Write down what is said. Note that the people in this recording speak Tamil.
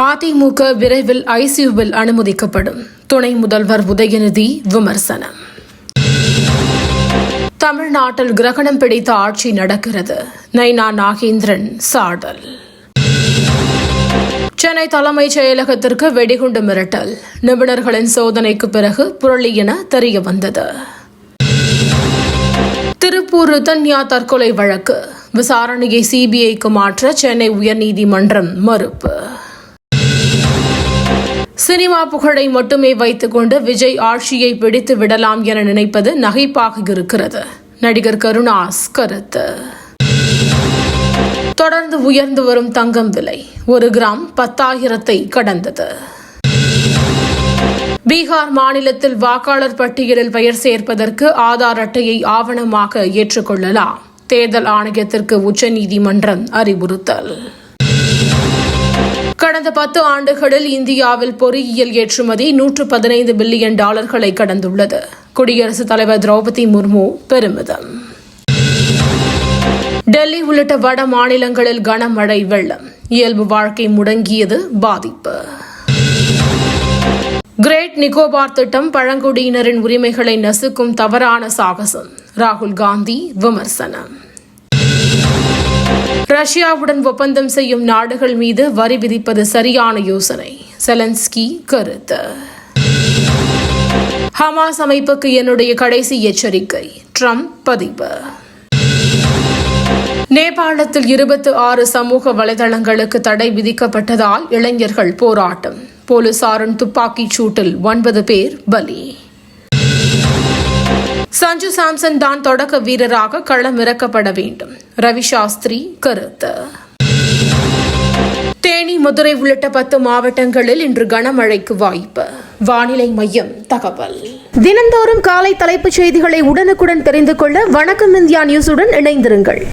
அதிமுக விரைவில் ஐசியூவில் அனுமதிக்கப்படும். துணை முதல்வர் உதயநிதி விமர்சனம். தமிழ்நாட்டில் கிரகணம் பிடித்த ஆட்சி நடக்கிறது. நைனா நாகேந்திரன் சாடல். சென்னை தலைமைச் செயலகத்திற்கு வெடிகுண்டு மிரட்டல். நிபுணர்களின் சோதனைக்கு பிறகு புரளி என தெரிய வந்தது. திருப்பூர் ரிதன்யா தற்கொலை வழக்கு விசாரணையை சிபிஐக்கு மாற்ற சென்னை உயர்நீதிமன்றம் மறுப்பு. சினிமா புகழை மட்டுமே வைத்துக் கொண்டு விஜய் ஆட்சியை பிடித்து விடலாம் என நினைப்பது நகைப்பாக இருக்கிறது. நடிகர் கருணாஸ் கருத்து. தொடர்ந்து உயர்ந்து வரும் தங்கம் விலை 1 கிராம் 10,000 கடந்தது. பீகார் மாநிலத்தில் வாக்காளர் பட்டியலில் பெயர் சேர்ப்பதற்கு ஆதார் அட்டையை ஆவணமாக ஏற்றுக்கொள்ளலாம். தேர்தல் ஆணையத்திற்கு உச்சநீதிமன்றம் அறிவுறுத்தல். கடந்த 10 ஆண்டுகளில் இந்தியாவில் பொறியியல் ஏற்றுமதி $115 பில்லியன் கடந்துள்ளது. குடியரசுத் தலைவர் திரௌபதி முர்மு பெருமிதம். டெல்லி உள்ளிட்ட வட மாநிலங்களில் கனமழை வெள்ளம். இயல்பு வாழ்க்கை முடங்கியது, பாதிப்பு. கிரேட் நிக்கோபார் திட்டம் பழங்குடியினரின் உரிமைகளை நசுக்கும் தவறான சாகசம். ராகுல் காந்தி விமர்சனம். ரஷ்யாவுடன் ஒப்பந்தம் செய்யும் நாடுகள் மீது வரி விதிப்பது சரியான யோசனை. செலன்ஸ்கி கருத்து. ஹமாஸ் அமைப்புக்கு என்னுடைய கடைசி எச்சரிக்கை. ட்ரம்ப் பதிவு. நேபாளத்தில் 26 சமூக வலைதளங்களுக்கு தடை விதிக்கப்பட்டதால் இளைஞர்கள் போராட்டம். போலீசாரின் துப்பாக்கிச் சூட்டில் 9 பேர் பலி. சஞ்சு சாம்சன் தான் தொடக்க வீரராக களமிறக்கப்பட வேண்டும். ரவி சாஸ்திரி கருத்து. தேனி, மதுரை உள்ளிட்ட 10 மாவட்டங்களில் இன்று கனமழைக்கு வாய்ப்பு. வானிலை மையம் தகவல். தினந்தோறும் காலை தலைப்புச் செய்திகளை உடனுக்குடன் தெரிந்து கொள்ள வணக்கம் இந்தியா நியூஸுடன் இணைந்திருங்கள்.